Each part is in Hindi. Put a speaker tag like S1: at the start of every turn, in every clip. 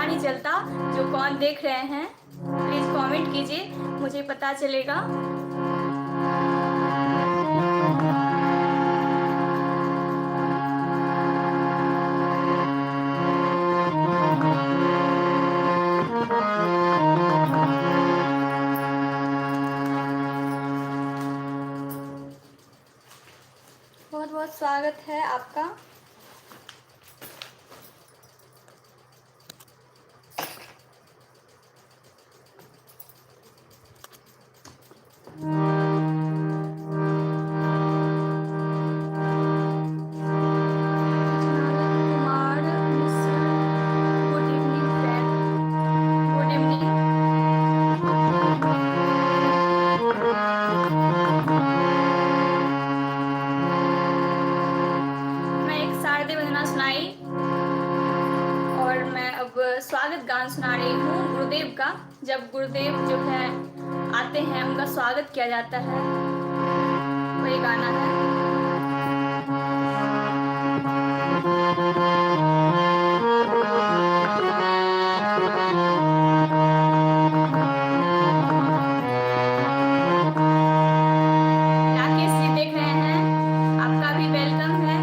S1: नहीं चलता। जो कौन देख रहे हैं प्लीज़ कमेंट कीजिए, मुझे पता चलेगा। बहुत बहुत स्वागत है आपका। Kumar Mishra, good evening friend, good evening. मैं एक शारदीय वंदना सुनाई और मैं अब स्वागत गान सुना रही हूँ गुरुदेव का। जब गुरुदेव जो है आते हैं उनका स्वागत किया जाता है, वही गाना है। राकेश जी देख रहे हैं, आपका भी वेलकम है।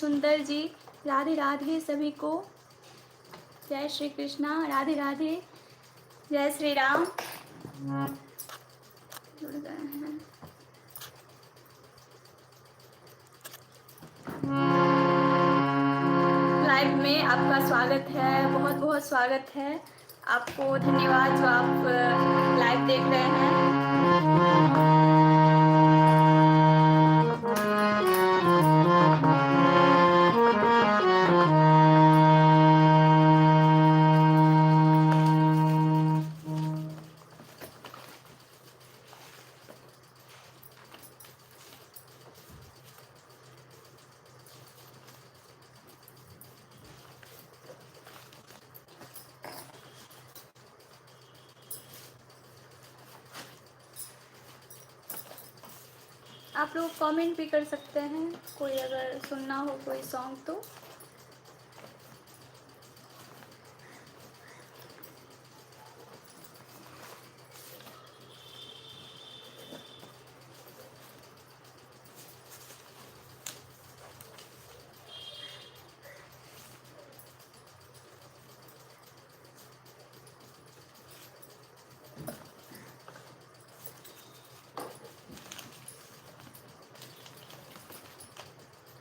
S1: सुंदर जी, राधे राधे सभी को। जय श्री कृष्णा, राधे राधे, जय श्री राम। जुड़ गए हैं। लाइव में आपका स्वागत है, बहुत बहुत स्वागत है आपको। धन्यवाद जो आप लाइव देख रहे हैं। आप लोग कमेंट भी कर सकते हैं, कोई अगर सुनना हो कोई सॉन्ग तो।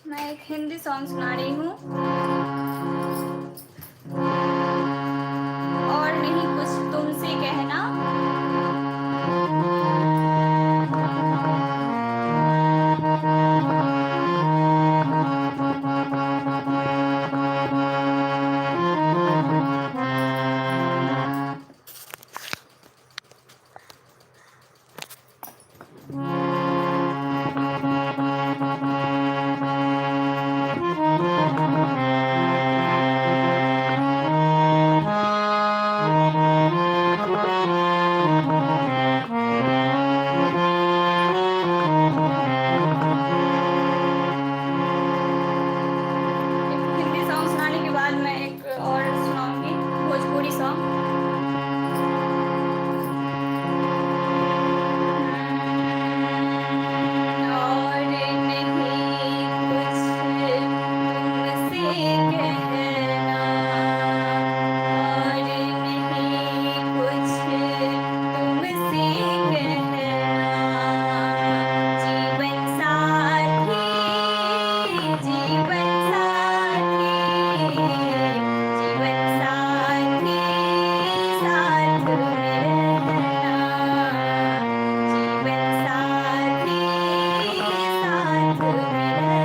S1: मैं एक हिंदी सॉन्ग सुना रही हूँ। और नहीं कुछ तुमसे कहना। हिंदी सॉन्ग सुनाने के बाद मैं एक और सुनाऊंगी भोजपुरी सॉन्ग। और नहीं कुछ तुमसे कहना, और नहीं कुछ तुमसे कहना। जीवन साथी, जीवन साथी, जीवन साथी साथ में रहना। जीवन साथी साथ में रहना।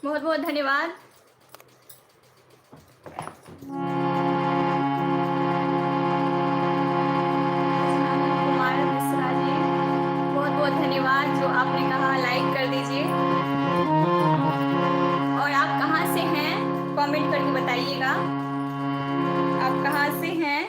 S1: बहुत बहुत धन्यवाद। कुमार मिश्रा जी, बहुत बहुत धन्यवाद जो आपने कहा लाइक कर दीजिए। और आप कहाँ से हैं कमेंट करके बताइएगा, आप कहाँ से हैं।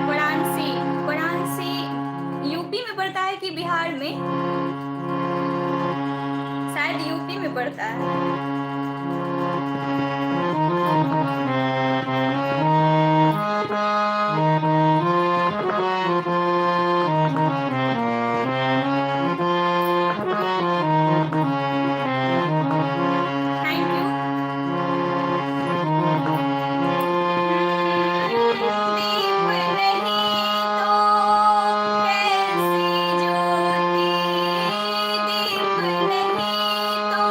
S1: वाराणसी, वाराणसी यूपी में पड़ता है कि बिहार में? शायद यूपी में पड़ता है। Thank you. दीप नहीं तो कैसी ज्योति, दीप नहीं तो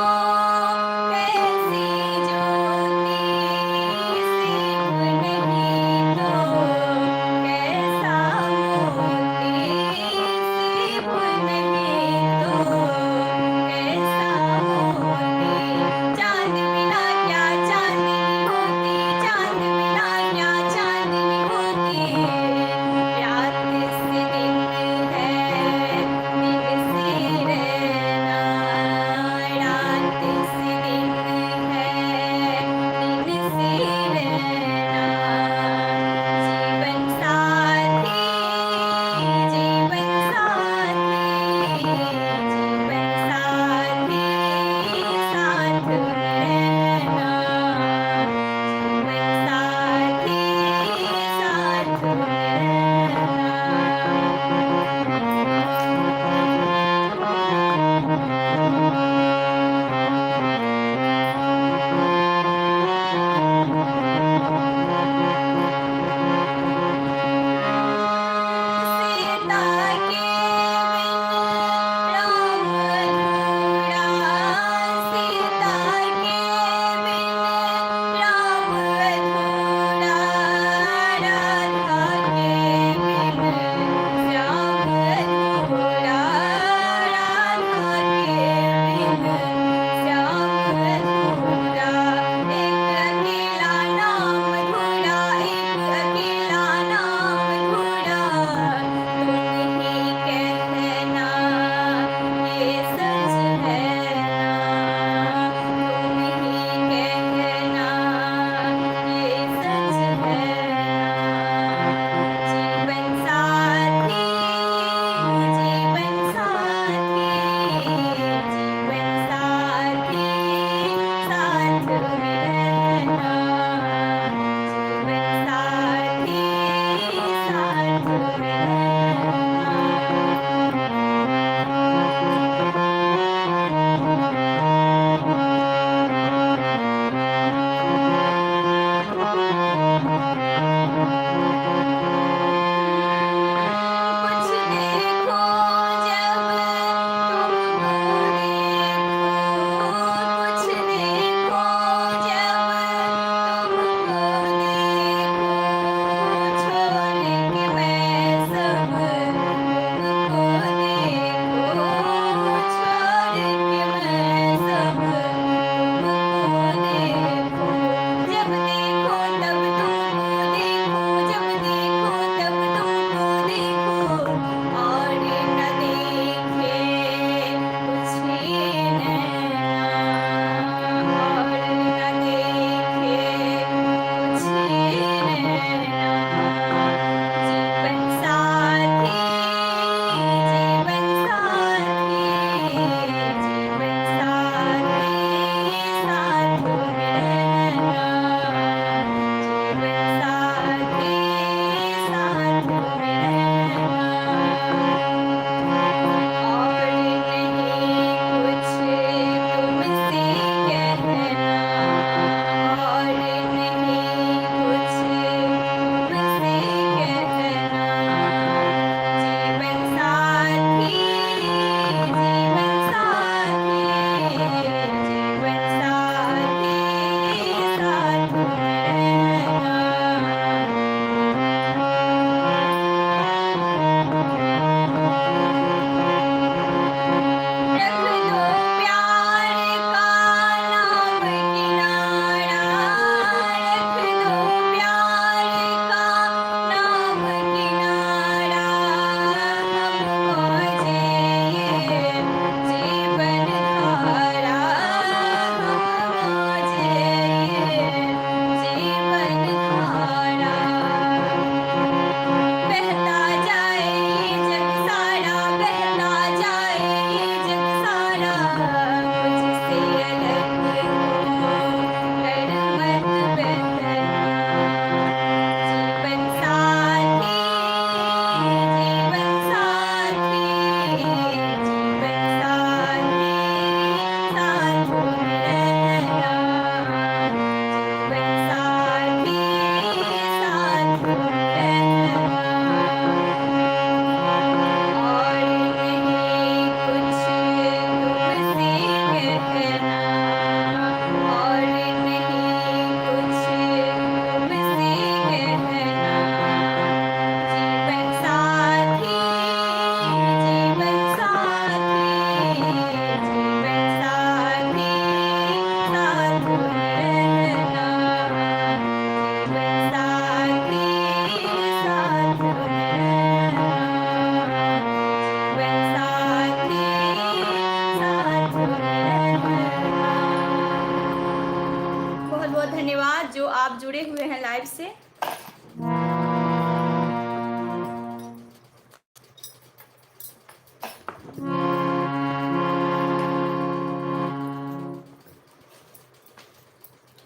S1: धन्यवाद जो आप जुड़े हुए हैं लाइव से।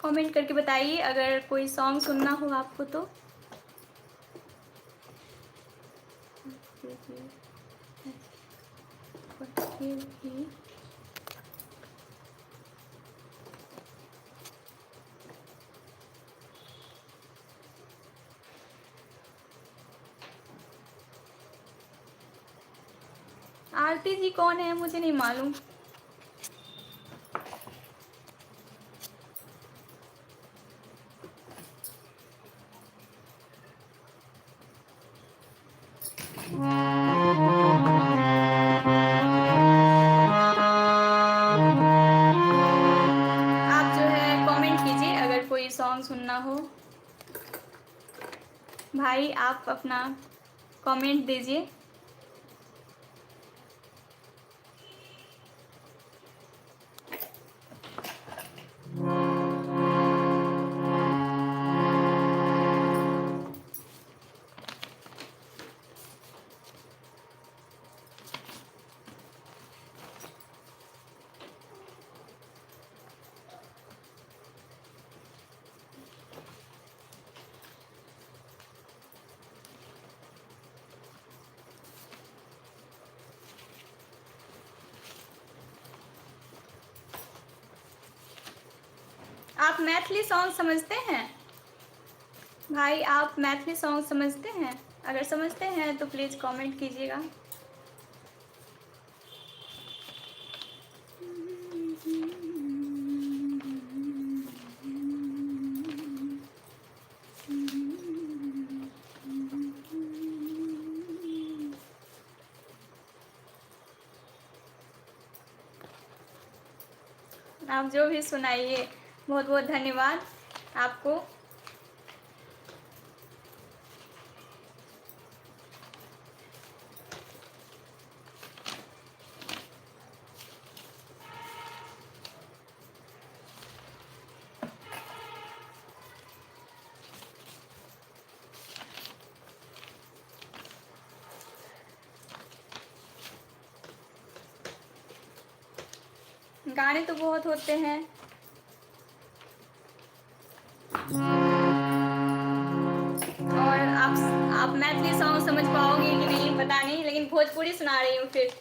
S1: कमेंट करके बताइए अगर कोई सॉन्ग सुनना हो आपको तो। आरती जी कौन है मुझे नहीं मालूम। आप जो है कमेंट कीजिए अगर कोई सॉन्ग सुनना हो। भाई आप अपना कमेंट दीजिए। आप मैथिली सॉन्ग समझते हैं भाई? आप मैथिली सॉन्ग समझते हैं? अगर समझते हैं तो प्लीज़ कमेंट कीजिएगा। आप जो भी सुनाइए बहुत बहुत धन्यवाद आपको। गाने तो बहुत होते हैं। और आप मैथिली सॉन्ग समझ पाओगे कि नहीं पता नहीं, लेकिन भोजपुरी सुना रही हूँ फिर।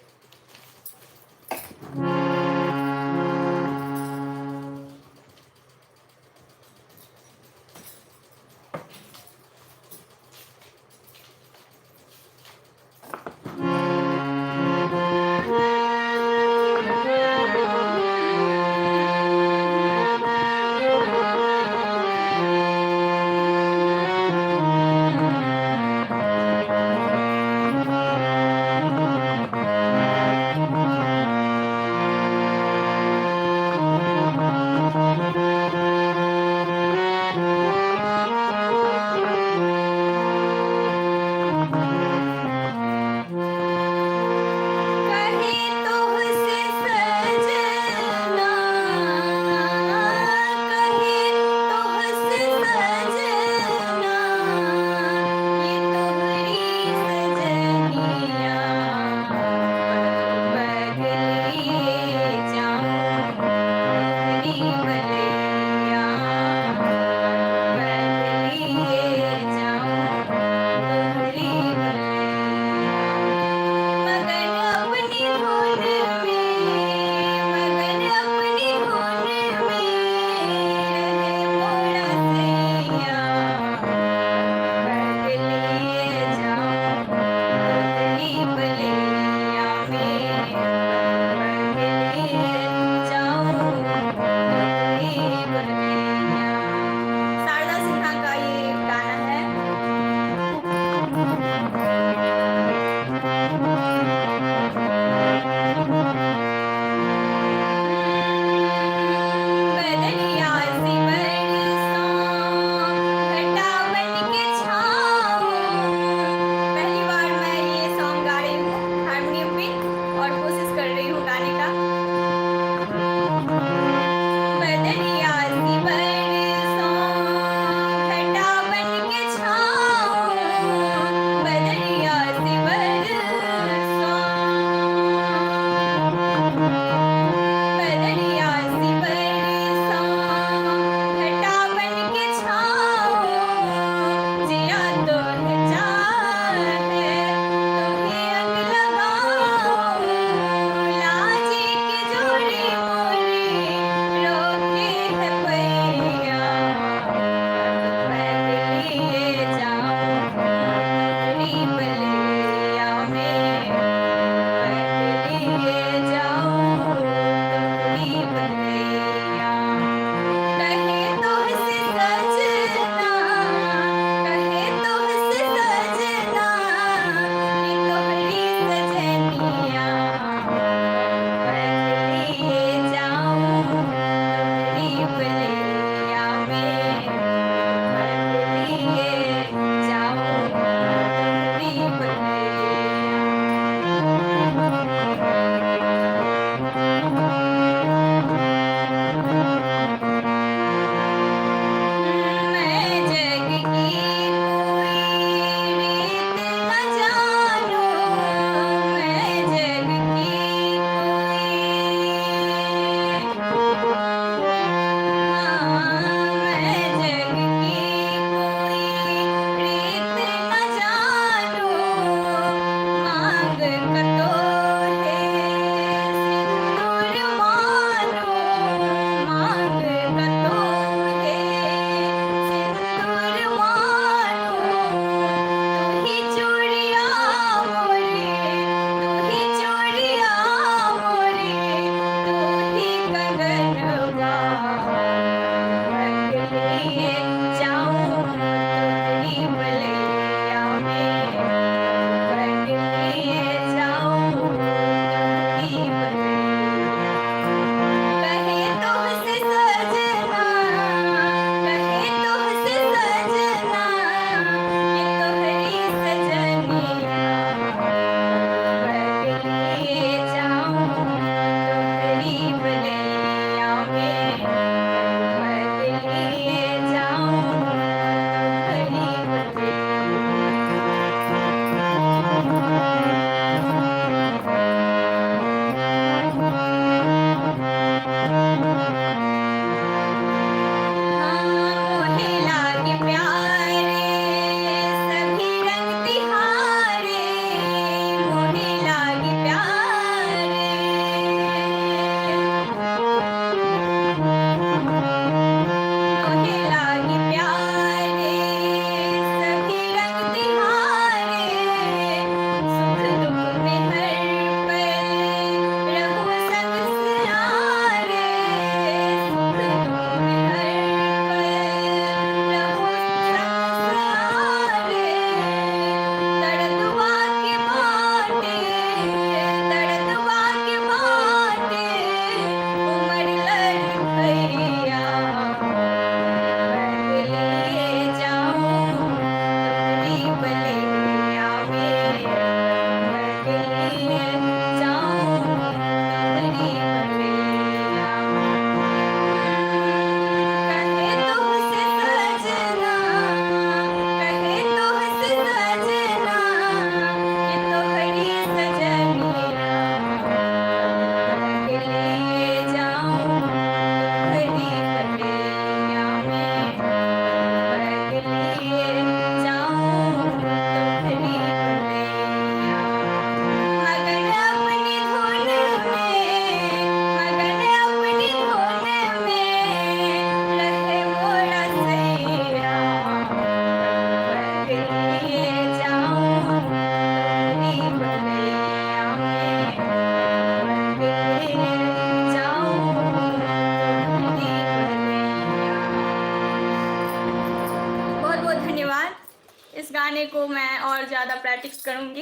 S1: गाने को मैं और ज़्यादा प्रैक्टिस करूँगी,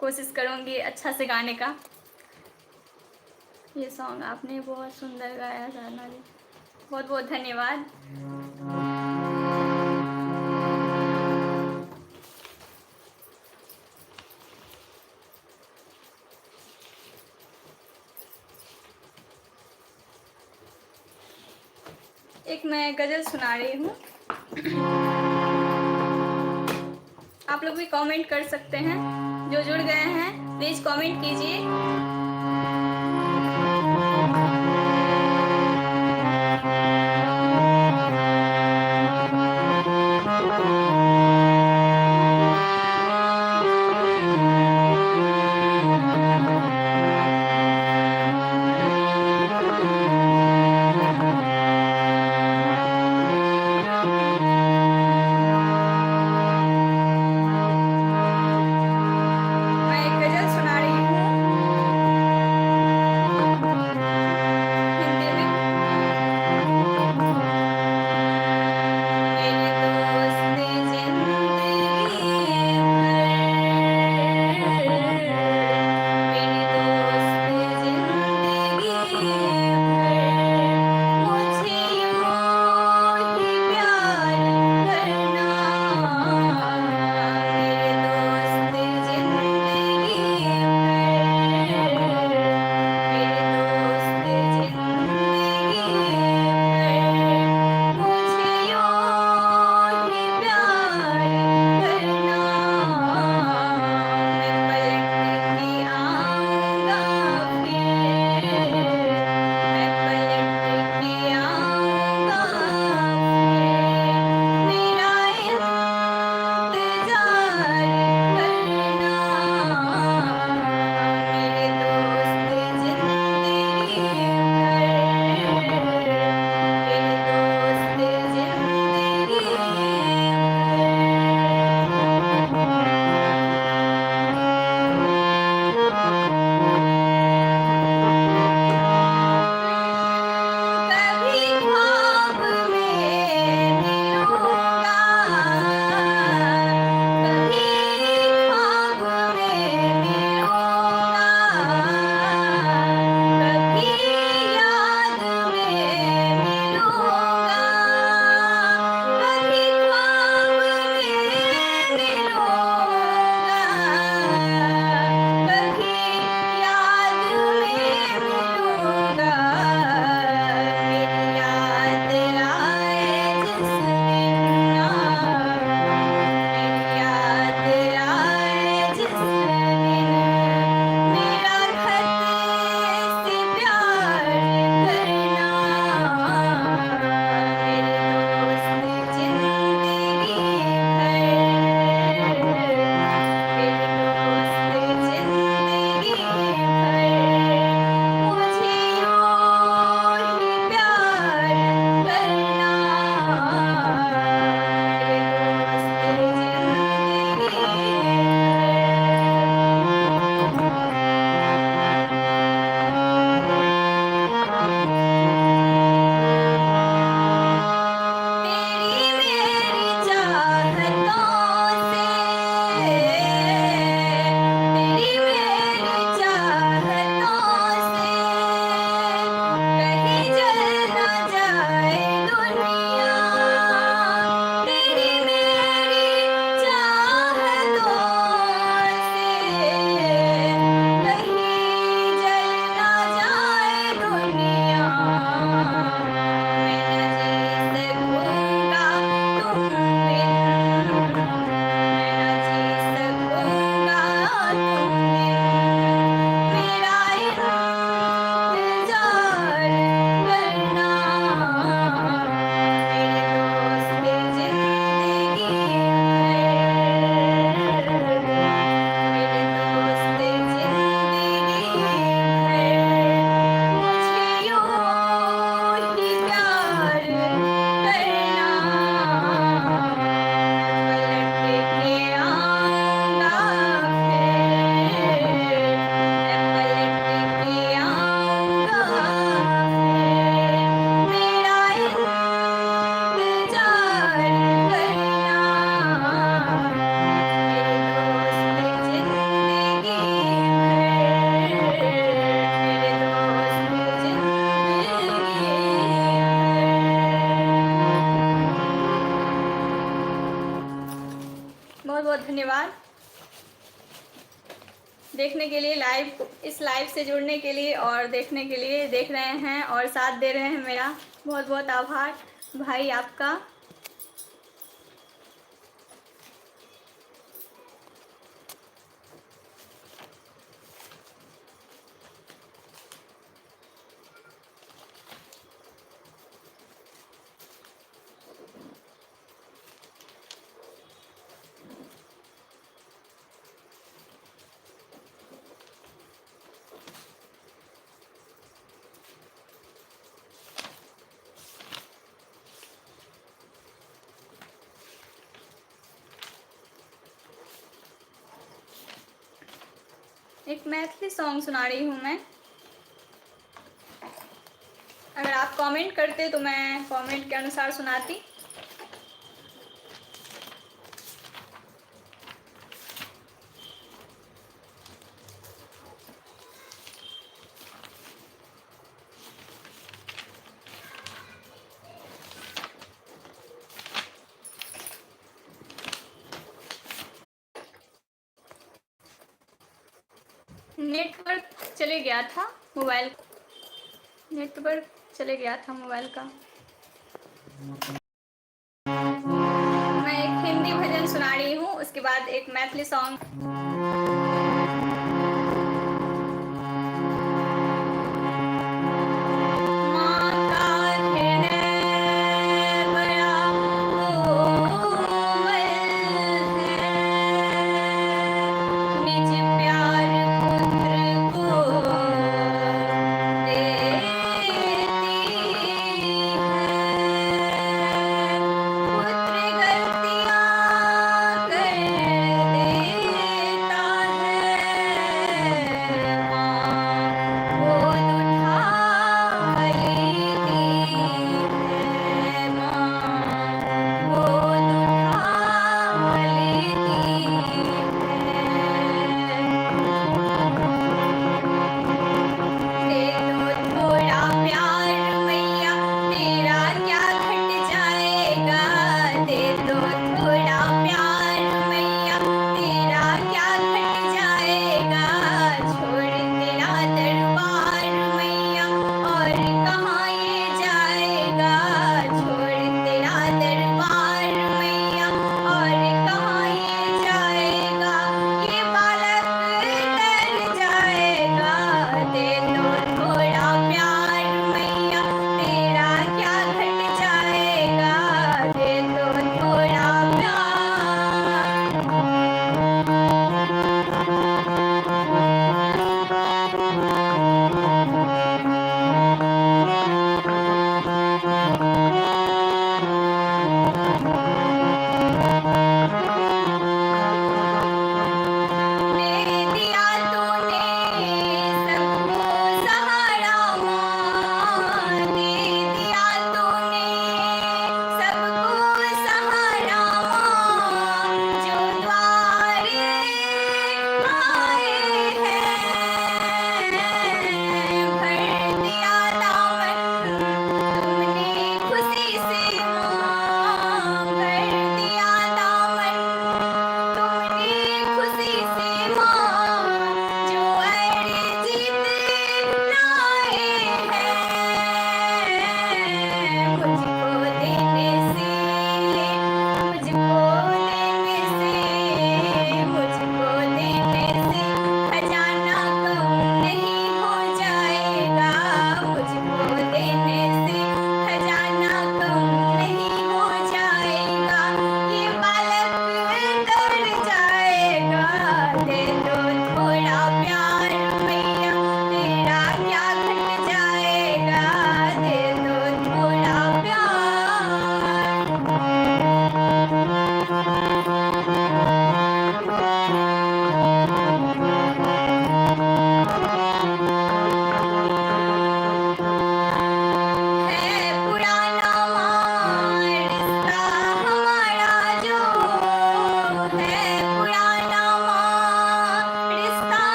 S1: कोशिश करूँगी अच्छा से गाने का। ये सॉन्ग आपने बहुत सुंदर गाया साधना जी, बहुत बहुत धन्यवाद। एक मैं गज़ल सुना रही हूँ। आप लोग भी कमेंट कर सकते हैं, जो जुड़ गए हैं प्लीज़ कमेंट कीजिए। मैं एक गज़ल सुना रही हूँ। धन्यवाद देखने के लिए, इस लाइव से जुड़ने के लिए और देखने के लिए, देख रहे हैं और साथ दे रहे हैं मेरा। बहुत बहुत आभार भाई आपका। एक मैथिली सॉन्ग सुना रही हूँ मैं। अगर आप कमेंट करते तो मैं कमेंट के अनुसार सुनाती। नेटवर्क चले गया था मोबाइल, नेटवर्क चले गया था मोबाइल का। मैं एक हिंदी भजन सुना रही हूँ, उसके बाद एक मैथिली सॉन्ग। माँ का हृदय बड़ा कोमल है, निज प्यार पुत्र को देती है। पुत्र गलतियाँ कर देता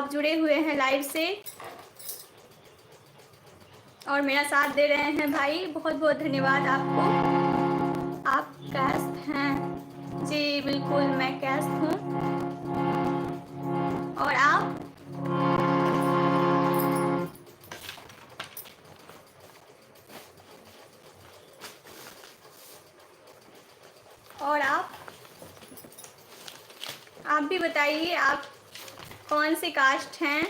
S1: आप जुड़े हुए हैं लाइव से और मेरा साथ दे रहे हैं भाई, बहुत बहुत धन्यवाद आपको। आप कैस्ट हैं? जी बिल्कुल, मैं कैस्ट हूँ। और आप? और आप भी बताइए, आप कौन सी कास्ट हैं?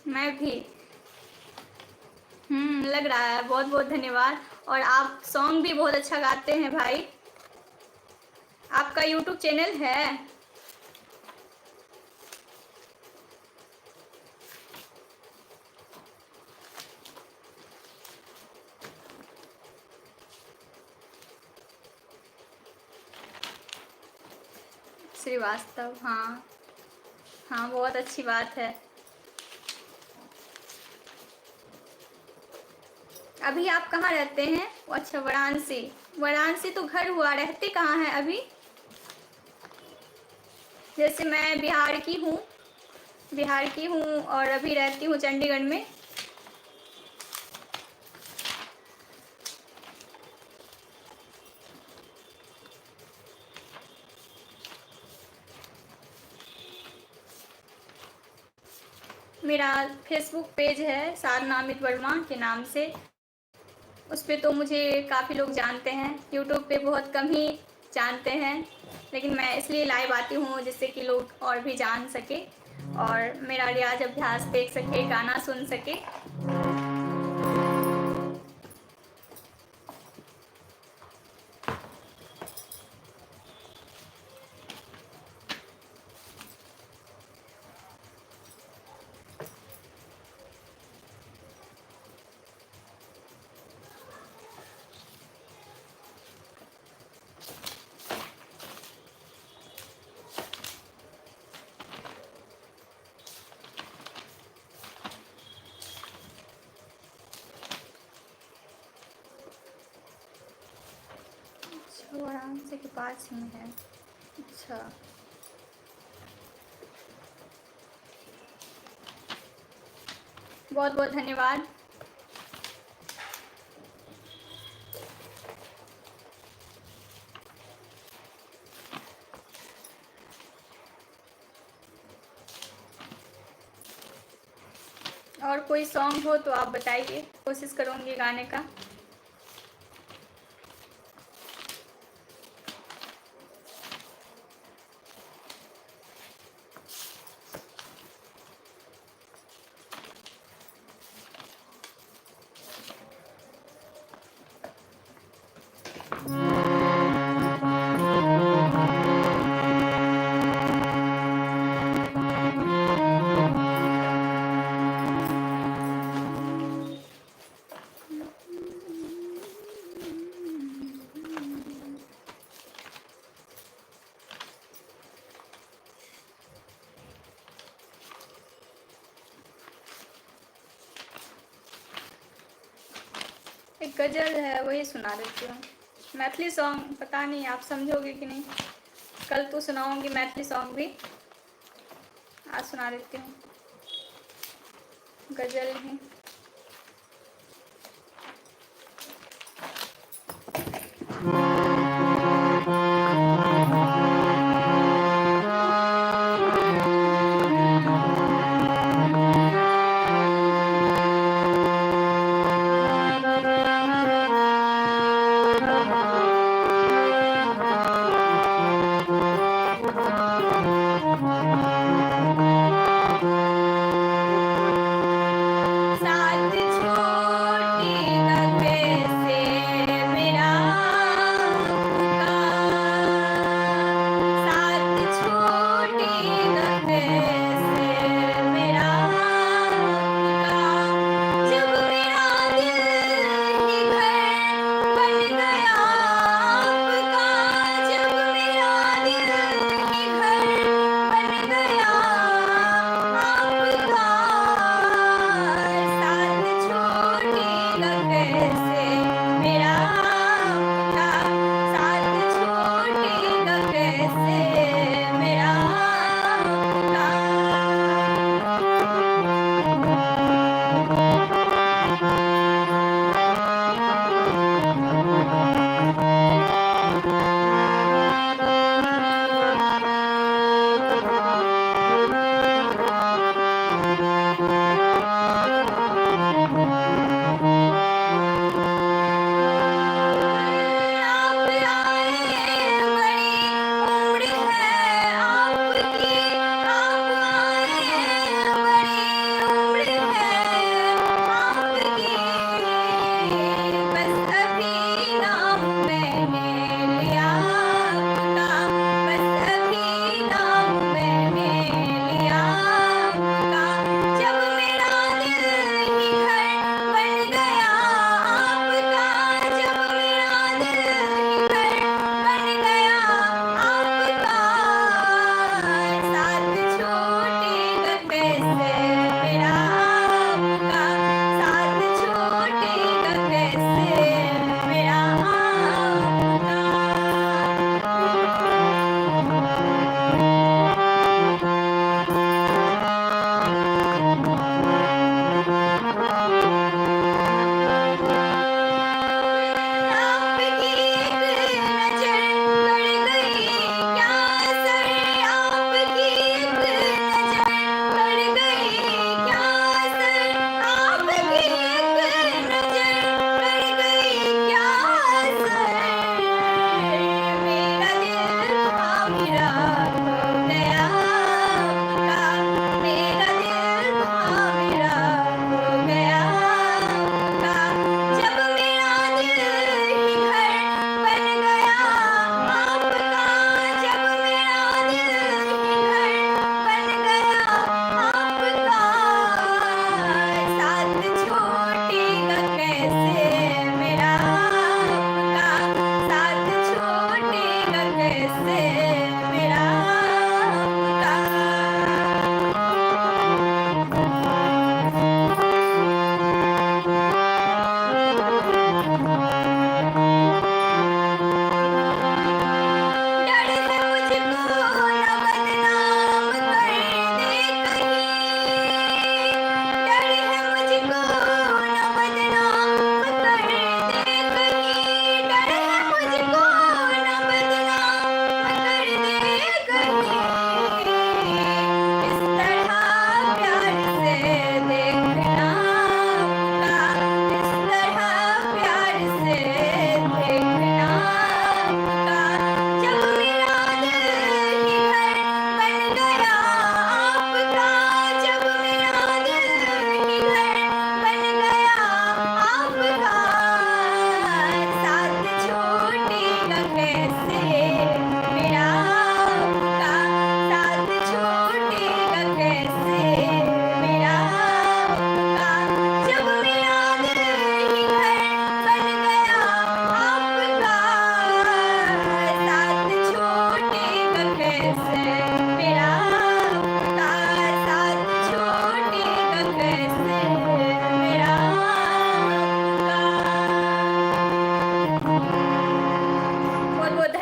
S1: मैं भी। लग रहा है, बहुत बहुत धन्यवाद। और आप सॉन्ग भी बहुत अच्छा गाते हैं भाई। आपका यूट्यूब चैनल है? श्रीवास्तव, हाँ हाँ, बहुत अच्छी बात है। अभी आप कहाँ रहते हैं? अच्छा, वाराणसी। वाराणसी तो घर हुआ, रहते कहाँ हैं अभी? जैसे मैं बिहार की हूँ, और अभी रहती हूँ चंडीगढ़ में। मेरा फेसबुक पेज है साधना अमित वर्मा के नाम से। उस पर तो मुझे काफ़ी लोग जानते हैं, यूट्यूब पे बहुत कम ही जानते हैं, लेकिन मैं इसलिए लाइव आती हूँ जिससे कि लोग और भी जान सके और मेरा रियाज अभ्यास देख सके, गाना सुन सके। वाराणसी के पास में है। अच्छा, बहुत बहुत धन्यवाद। और कोई सॉन्ग हो तो आप बताइए, कोशिश करूँगी गाने का। एक गज़ल है, वही सुना देती हूँ। मैथिली सॉन्ग पता नहीं आप समझोगे कि नहीं, कल तो सुनाऊंगी मैथिली सॉन्ग भी, आज सुना देती हूँ गज़ल ही। साथ छोड़ेगा कैसे मेरा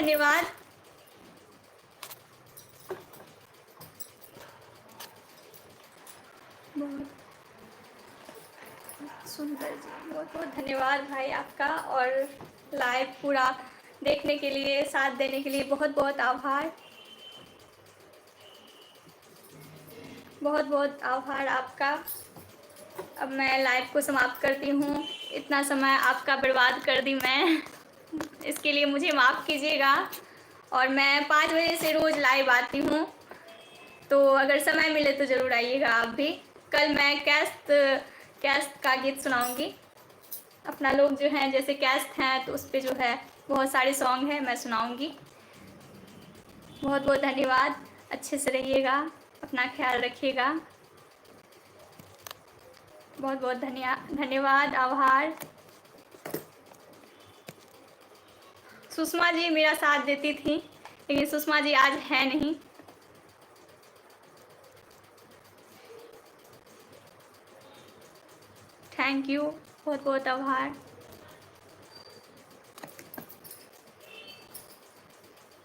S1: धन्यवाद। बहुत सुंदर जी, बहुत बहुत धन्यवाद भाई आपका। और लाइव पूरा देखने के लिए, साथ देने के लिए बहुत बहुत आभार। बहुत बहुत आभार आपका। अब मैं लाइव को समाप्त करती हूँ। इतना समय आपका बर्बाद कर दी मैं, इसके लिए मुझे माफ़ कीजिएगा। और मैं 5 बजे से रोज़ लाइव आती हूँ, तो अगर समय मिले तो ज़रूर आइएगा आप भी। कल मैं कैस्ट का गीत सुनाऊंगी। अपना लोग जो हैं जैसे कैस्ट हैं तो उस पर जो है बहुत सारे सॉन्ग हैं, मैं सुनाऊंगी। बहुत बहुत धन्यवाद। अच्छे से रहिएगा, अपना ख्याल रखिएगा। बहुत बहुत धन्यवाद, आभार। सुषमा जी मेरा साथ देती थी, लेकिन सुषमा जी आज है नहीं। थैंक यू, बहुत बहुत आभार।